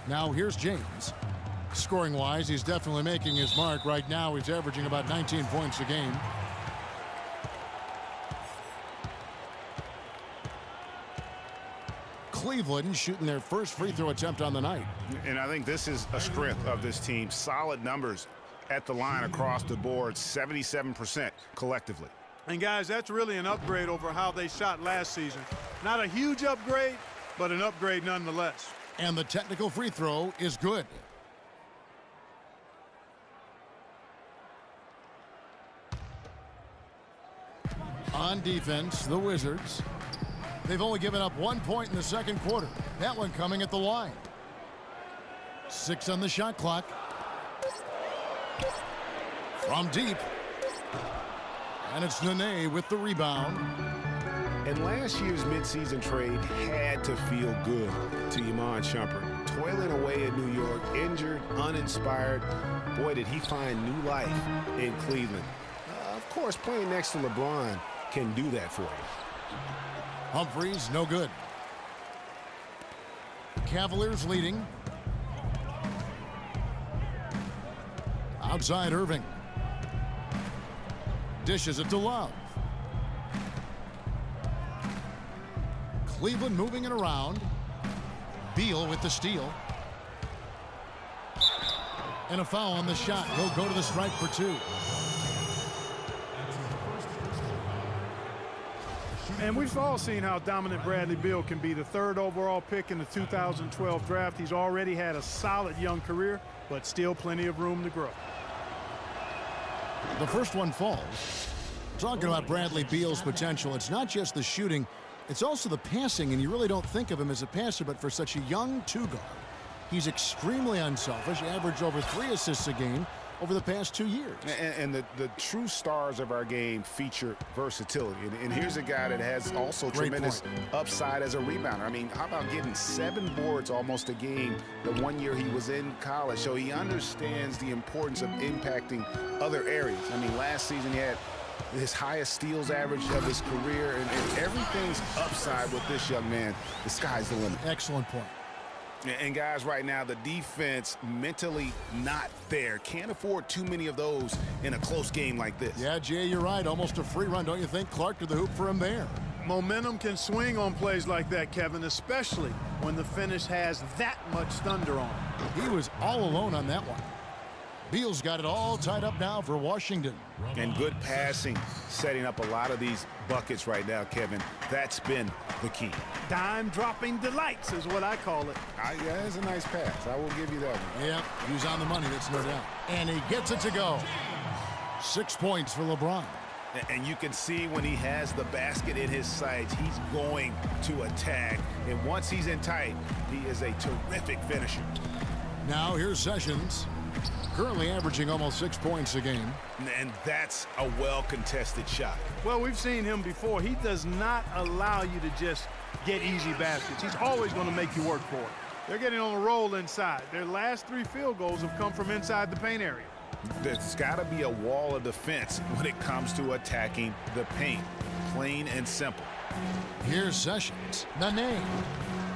Now here's James. Scoring-wise, he's definitely making his mark. Right now, he's averaging about 19 points a game. Cleveland shooting their first free throw attempt on the night. And I think this is a strength of this team. Solid numbers at the line across the board, 77% collectively. And guys, that's really an upgrade over how they shot last season. Not a huge upgrade, but an upgrade nonetheless. And the technical free throw is good. On defense, the Wizards. They've only given up 1 point in the second quarter. That one coming at the line. 6 on the shot clock. From deep. And it's Nene with the rebound. And last year's midseason trade had to feel good to Iman Shumpert. Toiling away in New York, injured, uninspired. Boy, did he find new life in Cleveland. Of course, playing next to LeBron can do that for you. Humphries, no good. Cavaliers leading. Outside Irving. Dishes it to Love. Cleveland moving it around. Beal with the steal. And a foul on the shot. He'll go to the stripe for 2. And we've all seen how dominant Bradley Beal can be. The 3rd overall pick in the 2012 draft. He's already had a solid young career, but still plenty of room to grow. The first one falls. Talking about Bradley Beal's potential, it's not just the shooting, it's also the passing, and you really don't think of him as a passer, but for such a young two-guard, he's extremely unselfish, averaged over 3 assists a game over the past 2 years. And the true stars of our game feature versatility. And here's a guy that has also tremendous upside as a rebounder. I mean, how about getting 7 boards almost a game the 1 year he was in college? So he understands the importance of impacting other areas. I mean, last season he had his highest steals average of his career, and everything's upside with this young man. The sky's the limit. Excellent point. And guys, right now, the defense mentally not there. Can't afford too many of those in a close game like this. Yeah, Jay, you're right. Almost a free run, don't you think? Clark to the hoop for him there. Momentum can swing on plays like that, Kevin, especially when the finish has that much thunder on it. He was all alone on that one. Beal's got it all tied up now for Washington. And good passing, setting up a lot of these buckets right now, Kevin. That's been the key. Dime-dropping delights is what I call it. Yeah, that's a nice pass. I will give you that one. Yeah, he's on the money, that's no doubt. And he gets it to go. 6 points for LeBron. And you can see when he has the basket in his sights, he's going to attack. And once he's in tight, he is a terrific finisher. Now here's Sessions. Currently averaging almost 6 points a game. And that's a well-contested shot. Well, we've seen him before. He does not allow you to just get easy baskets. He's always going to make you work for it. They're getting on a roll inside. Their last 3 field goals have come from inside the paint area. There's got to be a wall of defense when it comes to attacking the paint. Plain and simple. Here's Sessions. Nene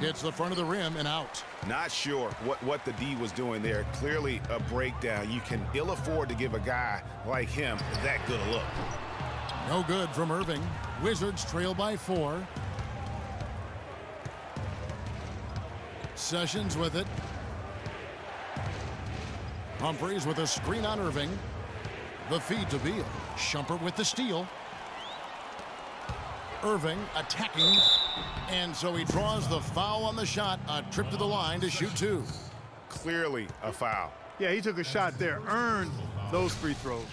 hits the front of the rim and out. Not sure what the D was doing there. Clearly a breakdown. You can ill afford to give a guy like him that good a look. No good from Irving. Wizards trail by 4. Sessions with it. Humphries with a screen on Irving. The feed to Beal. Shumpert with the steal. Irving attacking. And so he draws the foul on the shot. A trip to the line to shoot 2. Clearly a foul. Yeah, he took a shot there. Earned those free throws.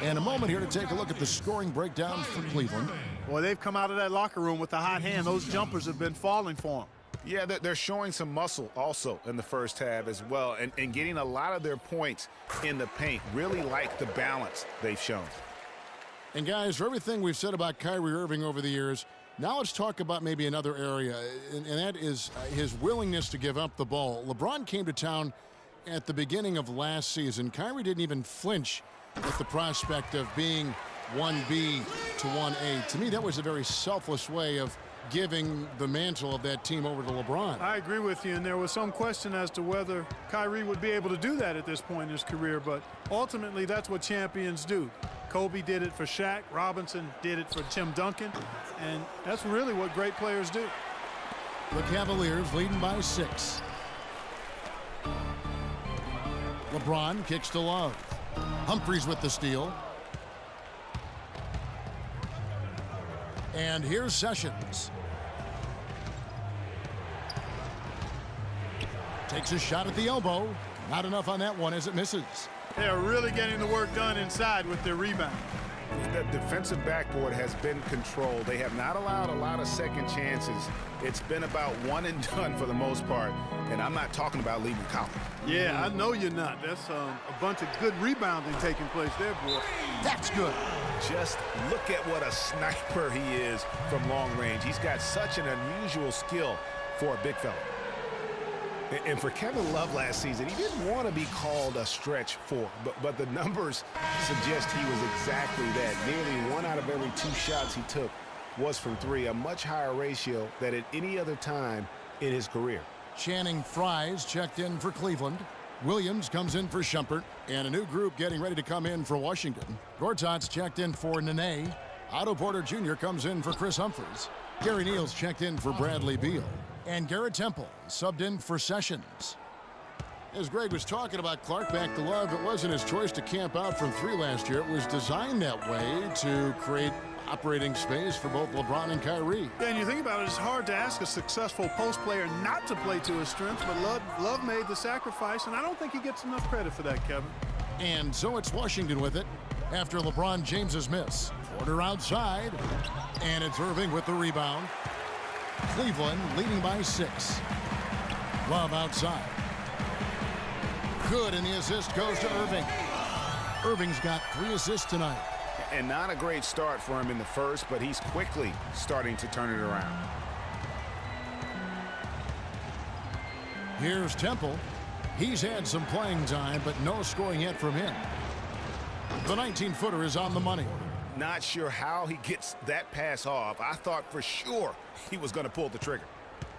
And a moment here to take a look at the scoring breakdown for Cleveland. Boy, they've come out of that locker room with a hot hand. Those jumpers have been falling for them. Yeah, they're showing some muscle also in the first half as well, and getting a lot of their points in the paint. Really like the balance they've shown. And guys, for everything we've said about Kyrie Irving over the years, now let's talk about maybe another area, and that is his willingness to give up the ball. LeBron came to town at the beginning of last season. Kyrie didn't even flinch at the prospect of being 1B to 1A. To me, that was a very selfless way of giving the mantle of that team over to LeBron. I agree with you, and there was some question as to whether Kyrie would be able to do that at this point in his career, but ultimately that's what champions do. Kobe did it for Shaq, Robinson did it for Tim Duncan, and that's really what great players do. The Cavaliers leading by 6. LeBron kicks to Love. Humphries with the steal. And here's Sessions. Takes a shot at the elbow. Not enough on that one as it misses. They're really getting the work done inside with their rebound. The defensive backboard has been controlled. They have not allowed a lot of second chances. It's been about one and done for the most part. And I'm not talking about leaving Collins. Yeah, I know you're not. That's a bunch of good rebounding taking place there, boy. That's good. Just look at what a sniper he is from long range. He's got such an unusual skill for a big fella. And for Kevin Love last season, he didn't want to be called a stretch four, but the numbers suggest he was exactly that. Nearly 1 out of every 2 shots he took was from 3, a much higher ratio than at any other time in his career. Channing Frye's checked in for Cleveland. Williams comes in for Shumpert, and a new group getting ready to come in for Washington. Gortat's checked in for Nene. Otto Porter Jr. comes in for Chris Humphries. Gary Neal's checked in for Bradley Beal. And Garrett Temple subbed in for Sessions. As Greg was talking about Clark back to Love, it wasn't his choice to camp out from 3 last year. It was designed that way to create operating space for both LeBron and Kyrie. Yeah, and you think about it, it's hard to ask a successful post player not to play to his strengths, but Love made the sacrifice, and I don't think he gets enough credit for that, Kevin. And so it's Washington with it after LeBron James's miss. Porter outside, and it's Irving with the rebound. Cleveland leading by 6. Love outside. Good, and the assist goes to Irving. Irving's got 3 assists tonight. And not a great start for him in the first, but he's quickly starting to turn it around. Here's Temple. He's had some playing time, but no scoring yet from him. The 19-footer is on the money. Not sure how he gets that pass off. I thought for sure he was going to pull the trigger.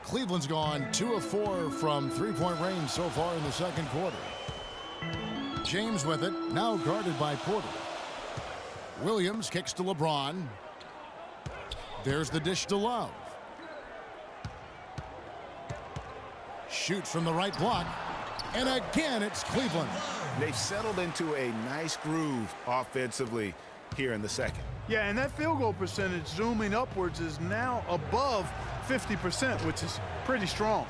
Cleveland's gone 2 of 4 from 3-point range so far in the second quarter. James with it, now guarded by Porter. Williams kicks to LeBron. There's the dish to Love. Shoots from the right block. And again, it's Cleveland. They've settled into a nice groove offensively here in the second. Yeah, and that field goal percentage zooming upwards is now above 50%, which is pretty strong.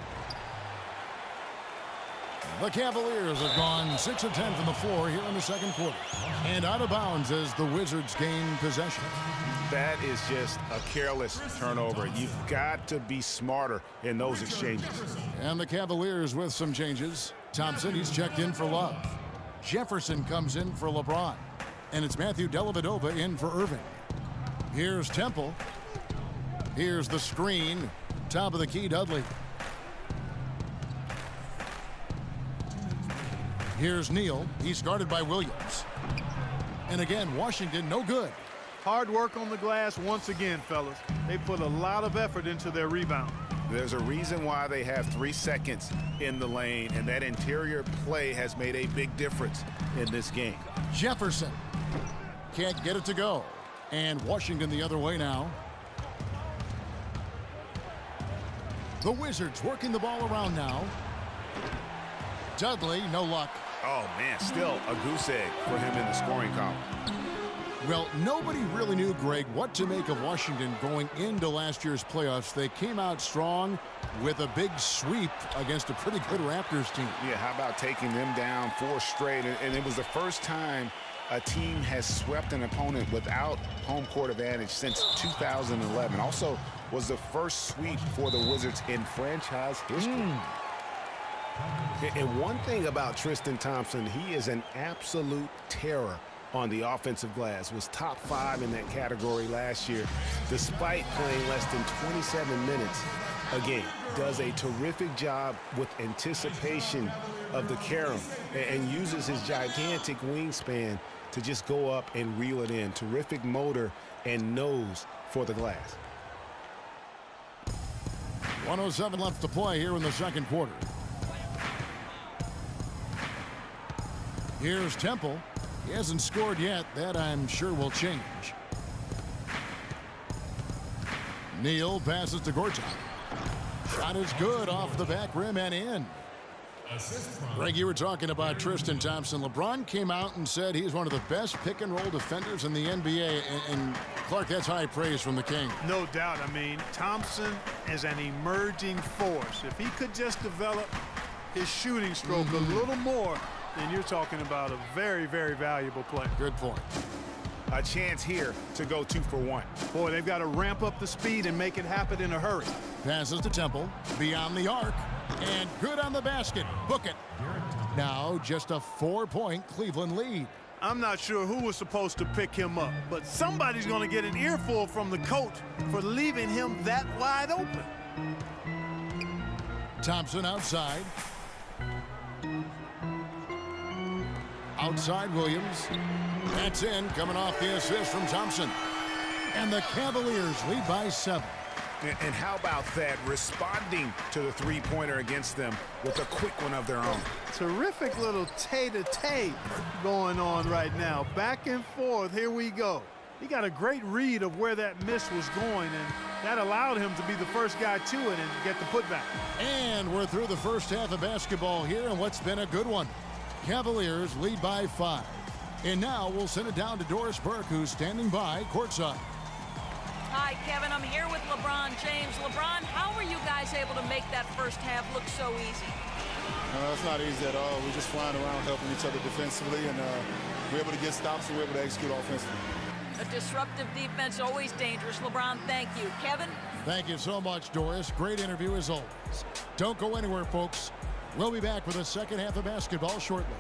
The Cavaliers have gone 6 of 10 from the floor here in the second quarter. And out of bounds as the Wizards gain possession. That is just a careless turnover. You've got to be smarter in those exchanges. And the Cavaliers with some changes. Thompson, he's checked in for Love. Jefferson comes in for LeBron. And it's Matthew Dellavedova in for Irving. Here's Temple. Here's the screen. Top of the key, Dudley. Here's Neal. He's guarded by Williams. And again, Washington, no good. Hard work on the glass once again, fellas. They put a lot of effort into their rebound. There's a reason why they have 3 seconds in the lane, and that interior play has made a big difference in this game. Jefferson can't get it to go. And Washington the other way now. The Wizards working the ball around now. Dudley, no luck. Oh, man, still a goose egg for him in the scoring column. Well, nobody really knew, Greg, what to make of Washington going into last year's playoffs. They came out strong with a big sweep against a pretty good Raptors team. Yeah, how about taking them down 4 straight? And it was the first time a team has swept an opponent without home court advantage since 2011. Also was the first sweep for the Wizards in franchise history. And one thing about Tristan Thompson, he is an absolute terror on the offensive glass. Was top 5 in that category last year, despite playing less than 27 minutes a game. Does a terrific job with anticipation of the carom and uses his gigantic wingspan to just go up and reel it in. Terrific motor and nose for the glass. 1:07 left to play here in the second quarter. Here's Temple. He hasn't scored yet. That, I'm sure, will change. Neal passes to Gortat. Shot is good off the back rim and in. Greg, you were talking about Tristan Thompson. LeBron came out and said he's one of the best pick-and-roll defenders in the NBA. And Clark, that's high praise from the King. No doubt. I mean, Thompson is an emerging force. If he could just develop his shooting stroke a little more, then you're talking about a very, very valuable player. Good point. A chance here to go 2 for 1. Boy, they've got to ramp up the speed and make it happen in a hurry. Passes to Temple. Beyond the arc. And good on the basket. Book it. Now just a 4-point Cleveland lead. I'm not sure who was supposed to pick him up, but somebody's going to get an earful from the coach for leaving him that wide open. Thompson outside. Outside Williams. That's in, coming off the assist from Thompson. And the Cavaliers lead by 7. And how about that, responding to the three-pointer against them with a quick one of their own. Terrific little tay-to-tay going on right now. Back and forth, here we go. He got a great read of where that miss was going, and that allowed him to be the first guy to it and get the putback. And we're through the first half of basketball here, and what's been a good one. Cavaliers lead by 5. And now we'll send it down to Doris Burke, who's standing by courtside. Hi, Kevin. I'm here with LeBron James. LeBron, how were you guys able to make that first half look so easy? It's not easy at all. We're just flying around helping each other defensively, and we're able to get stops and we're able to execute offensively. A disruptive defense, always dangerous. LeBron, thank you. Kevin? Thank you so much, Doris. Great interview as always. Don't go anywhere, folks. We'll be back with the second half of basketball shortly.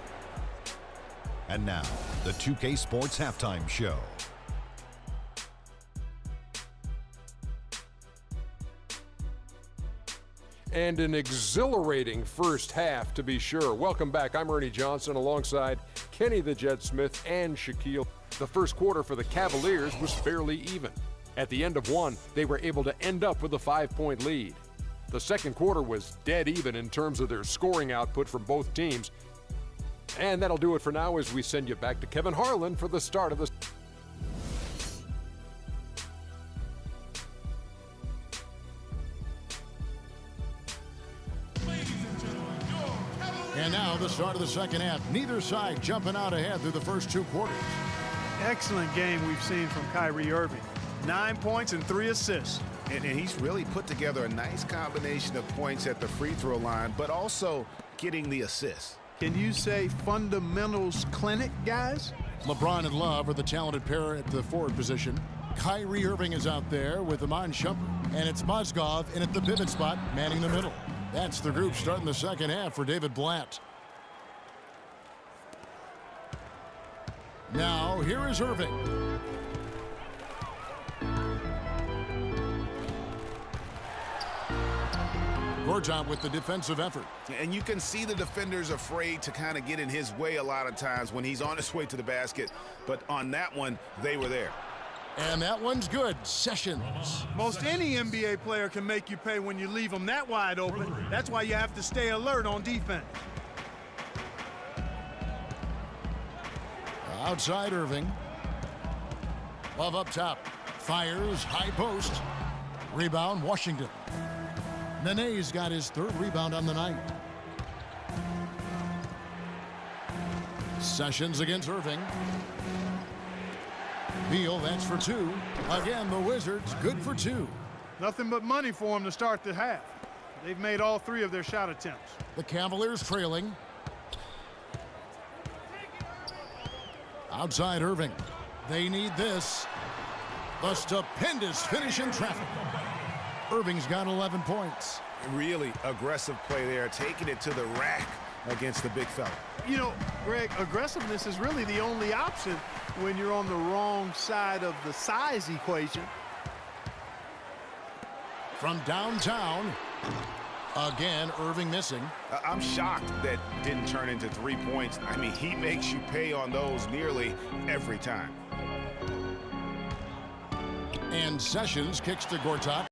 And now, the 2K Sports Halftime Show. And an exhilarating first half, to be sure. Welcome back. I'm Ernie Johnson alongside Kenny the Jet Smith and Shaquille. The first quarter for the Cavaliers was fairly even. At the end of one, they were able to end up with a 5-point lead. The second quarter was dead even in terms of their scoring output from both teams. And that'll do it for now as we send you back to Kevin Harlan for the start of the And now the start of the second half. Neither side jumping out ahead through the first 2 quarters. Excellent game we've seen from Kyrie Irving. 9 points and 3 assists. And he's really put together a nice combination of points at the free throw line, but also getting the assists. Can you say fundamentals clinic, guys? LeBron and Love are the talented pair at the forward position. Kyrie Irving is out there with Iman Shumpert. And it's Mozgov in at the pivot spot, manning the middle. That's the group starting the second half for David Blatt. Now, here is Irving. Gortat with the defensive effort. And you can see the defenders afraid to kind of get in his way a lot of times when he's on his way to the basket. But on that one, they were there. And that one's good. Sessions. Most any NBA player can make you pay when you leave them that wide open. That's why you have to stay alert on defense. Outside Irving. Love up top. Fires. High post. Rebound Washington. Nene's got his 3rd rebound on the night. Sessions against Irving. Beal, that's for 2. Again, the Wizards, good for 2. Nothing but money for them to start the half. They've made all 3 of their shot attempts. The Cavaliers trailing. Outside Irving. They need this. The stupendous finish in traffic. Irving's got 11 points. Really aggressive play there, taking it to the rack against the big fella. You know, Greg, aggressiveness is really the only option when you're on the wrong side of the size equation. From downtown, Again, Irving missing. I'm shocked that didn't turn into 3 points. I mean, he makes you pay on those nearly every time. And Sessions kicks to Gortat.